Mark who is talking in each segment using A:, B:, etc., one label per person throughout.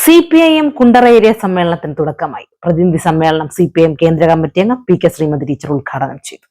A: CPIM Kundara area സമ്മേളനത്തിന് തുടക്കമായി. പ്രതിനിധി സമ്മേളനം CPIM കേന്ദ്ര കമ്മിറ്റി അംഗം PK ശ്രീമതി ടീച്ചർ ഉദ്ഘാടനം ചെയ്തു.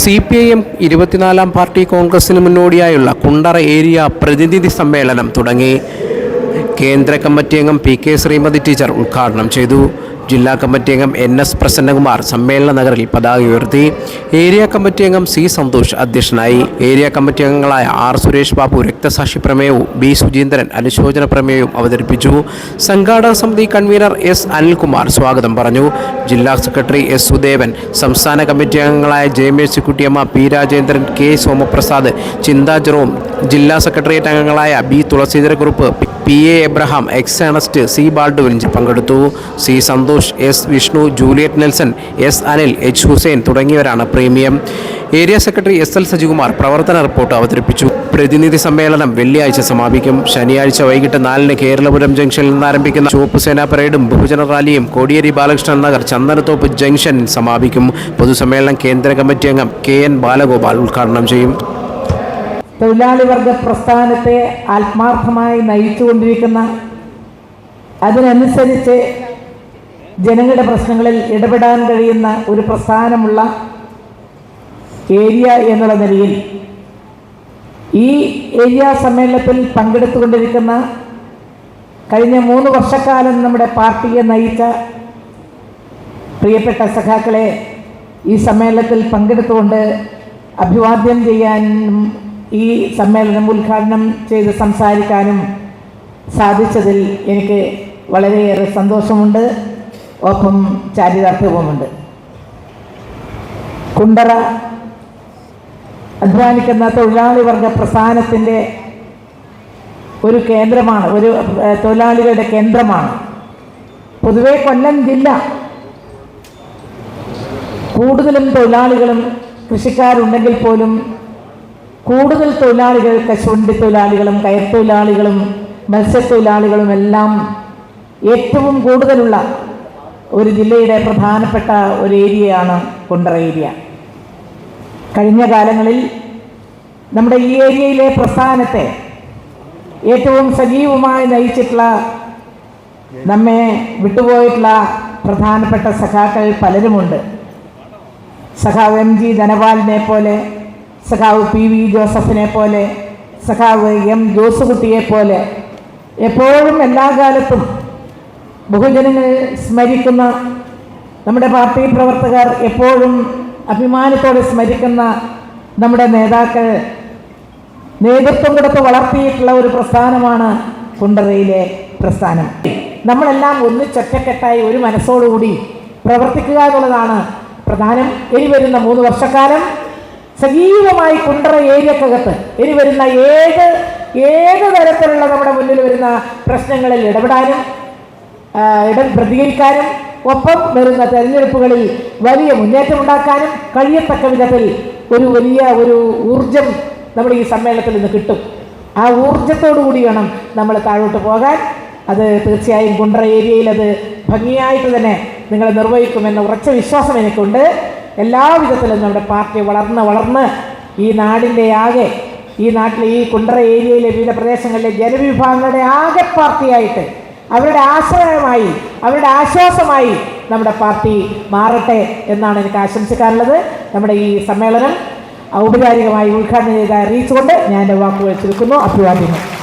B: CPIM 24-ാം പാർട്ടി കോൺഗ്രസിന് മുന്നോടിയായുള്ള കുണ്ടറ ഏരിയ പ്രതിനിധി സമ്മേളനം തുടങ്ങി. കേന്ദ്ര കമ്മിറ്റി അംഗം PK ശ്രീമതി ടീച്ചർ ഉദ്ഘാടനം ചെയ്തു. ജില്ലാ കമ്മിറ്റി അംഗം NS പ്രസന്നകുമാർ സമ്മേളന നഗറിൽ പതാക ഉയർത്തി. ഏരിയ കമ്മിറ്റി അംഗം C സന്തോഷ് അധ്യക്ഷനായി. ഏരിയ കമ്മിറ്റി അംഗങ്ങളായ R സുരേഷ് ബാബു രക്തസാക്ഷി പ്രമേയവും B സുജീന്ദ്രൻ അനുശോചന പ്രമേയവും അവതരിപ്പിച്ചു. സംഘാടക സമിതി കൺവീനർ S അനിൽകുമാർ സ്വാഗതം പറഞ്ഞു. ജില്ലാ സെക്രട്ടറി S സുദേവൻ, സംസ്ഥാന കമ്മിറ്റി അംഗങ്ങളായ J Mercykuttyamma, P Rajendran, K Somaprasad, ചിന്താ ജെറോം, ജില്ലാ സെക്രട്ടേറിയറ്റ് അംഗങ്ങളായ B Thulaseedharakurup, PA Abraham, X Ernest, C Baldwin പങ്കെടുത്തു. C Santhosh, S Vishnu, Juliet Nelson, S Anil, H Hussain തുടങ്ങിയവരാണ് premium. Area secretary SL Sajikumar പ്രവർത്തന റിപ്പോർട്ട് അവതരിപ്പിച്ചു. പ്രതിനിധി സമ്മേളനം വെള്ളിയാഴ്ച സമാപിക്കും. ശനിയാഴ്ച വൈകിട്ട് 4-ന് കേരളപുരം ജംഗ്ഷനിൽ നിന്ന് ആരംഭിക്കുന്ന ചുവപ്പ് സേനാ പരേഡും ബഹുജന റാലിയും കോടിയേരി ബാലകൃഷ്ണൻ നഗർ ചന്ദനത്തോപ്പ് ജംഗ്ഷനിൽ സമാപിക്കും. പൊതുസമ്മേളനം കേന്ദ്ര കമ്മിറ്റി അംഗം KN ബാലഗോപാൽ ഉദ്ഘാടനം ചെയ്യും.
C: തൊഴിലാളി വർഗ പ്രസ്ഥാനത്തെ ആത്മാർത്ഥമായി നയിച്ചുകൊണ്ടിരിക്കുന്ന, അതിനനുസരിച്ച് ജനങ്ങളുടെ പ്രശ്നങ്ങളിൽ ഇടപെടാൻ കഴിയുന്ന ഒരു പ്രസ്ഥാനമുള്ള ഏരിയ എന്നുള്ള നിലയിൽ ഈ ഏരിയ സമ്മേളനത്തിൽ പങ്കെടുത്തുകൊണ്ടിരിക്കുന്ന കഴിഞ്ഞ 3 വർഷക്കാലം നമ്മുടെ പാർട്ടിയെ നയിച്ച പ്രിയപ്പെട്ട സഖാക്കളെ ഈ സമ്മേളനത്തിൽ പങ്കെടുത്തുകൊണ്ട് അഭിവാദ്യം ചെയ്യാനും ഈ സമ്മേളനം ഉദ്ഘാടനം ചെയ്ത് സംസാരിക്കാനും സാധിച്ചതിൽ എനിക്ക് വളരെയേറെ സന്തോഷമുണ്ട്, ഒപ്പം ചാരിതാർത്ഥ്യവുമുണ്ട്. കുണ്ടറ അധ്വാനിക്കുന്ന തൊഴിലാളി വർഗ പ്രസ്ഥാനത്തിൻ്റെ ഒരു കേന്ദ്രമാണ്, ഒരു തൊഴിലാളികളുടെ കേന്ദ്രമാണ്. പൊതുവെ കൊല്ലം ജില്ല കൂടുതലും തൊഴിലാളികളും കൃഷിക്കാരുണ്ടെങ്കിൽ പോലും കൂടുതൽ തൊഴിലാളികൾ കശുവണ്ടി തൊഴിലാളികളും കയർ തൊഴിലാളികളും മത്സ്യത്തൊഴിലാളികളും എല്ലാം ഏറ്റവും കൂടുതലുള്ള ഒരു ജില്ലയുടെ പ്രധാനപ്പെട്ട ഒരു ഏരിയയാണ് കുണ്ടറ ഏരിയ. കഴിഞ്ഞ കാലങ്ങളിൽ നമ്മുടെ ഈ ഏരിയയിലെ പ്രസ്ഥാനത്തെ ഏറ്റവും സജീവമായി നയിച്ചിട്ടുള്ള, നമ്മെ വിട്ടുപോയിട്ടുള്ള പ്രധാനപ്പെട്ട സഖാക്കൾ പലരുമുണ്ട്. സഖാവ് MG ധനപാലിനെ പോലെ, സഖാവ് PV ജോസഫിനെ പോലെ, സഖാവ് M ജോസുകുട്ടിയെ പോലെ എപ്പോഴും എല്ലാ കാലത്തും ബഹുജനങ്ങൾ സ്മരിക്കുന്ന, നമ്മുടെ പാർട്ടി പ്രവർത്തകർ എപ്പോഴും അഭിമാനത്തോടെ സ്മരിക്കുന്ന നമ്മുടെ നേതാക്കൾ നേതൃത്വം കൊടുത്ത് വളർത്തിയിട്ടുള്ള ഒരു പ്രസ്ഥാനമാണ് കുണ്ടറയിലെ പ്രസ്ഥാനം. നമ്മളെല്ലാം ഒന്നിച്ചൊറ്റക്കെട്ടായി ഒരു മനസ്സോടുകൂടി പ്രവർത്തിക്കുക എന്നുള്ളതാണ് പ്രധാനം. ഇനി വരുന്ന 3 വർഷക്കാലം സജീവമായി കുണ്ടറ ഏരിയക്കകത്ത് ഇനി വരുന്ന ഏത് തരത്തിലുള്ള നമ്മുടെ മുന്നിൽ വരുന്ന പ്രശ്നങ്ങളിൽ ഇടപെടാനും പ്രതികരിക്കാനും, ഒപ്പം വരുന്ന തെരഞ്ഞെടുപ്പുകളിൽ വലിയ മുന്നേറ്റമുണ്ടാക്കാനും കഴിയത്തക്ക വിധത്തിൽ ഒരു ഊർജം നമ്മുടെ ഈ സമ്മേളനത്തിൽ നിന്ന് കിട്ടും. ആ ഊർജത്തോടു കൂടി വേണം നമ്മൾ താഴോട്ട് പോകാൻ. അത് തീർച്ചയായും കുണ്ടറ ഏരിയയിൽ അത് ഭംഗിയായിട്ട് തന്നെ നിങ്ങൾ നിർവഹിക്കുമെന്ന ഉറച്ച വിശ്വാസം എനിക്കുണ്ട്. എല്ലാവിധത്തിലും നമ്മുടെ പാർട്ടി വളർന്ന് ഈ നാടിൻ്റെ ആകെ, ഈ നാട്ടിലെ ഈ കുണ്ടറ ഏരിയയിലെ വിവിധ പ്രദേശങ്ങളിലെ ജനവിഭാഗങ്ങളുടെ ആകെ പാർട്ടിയായിട്ട്, അവരുടെ ആശ്രയമായി, അവരുടെ ആശ്വാസമായി നമ്മുടെ പാർട്ടി മാറട്ടെ എന്നാണ് എനിക്ക് ആശംസിക്കാനുള്ളത്. നമ്മുടെ ഈ സമ്മേളനം ഔപചാരികമായി ഉദ്ഘാടനം ചെയ്ത് അറിയിച്ചുകൊണ്ട് ഞാൻ എൻ്റെ വാക്കുകൾ ചുരുക്കുന്നു. അഭിവാദ്യങ്ങൾ.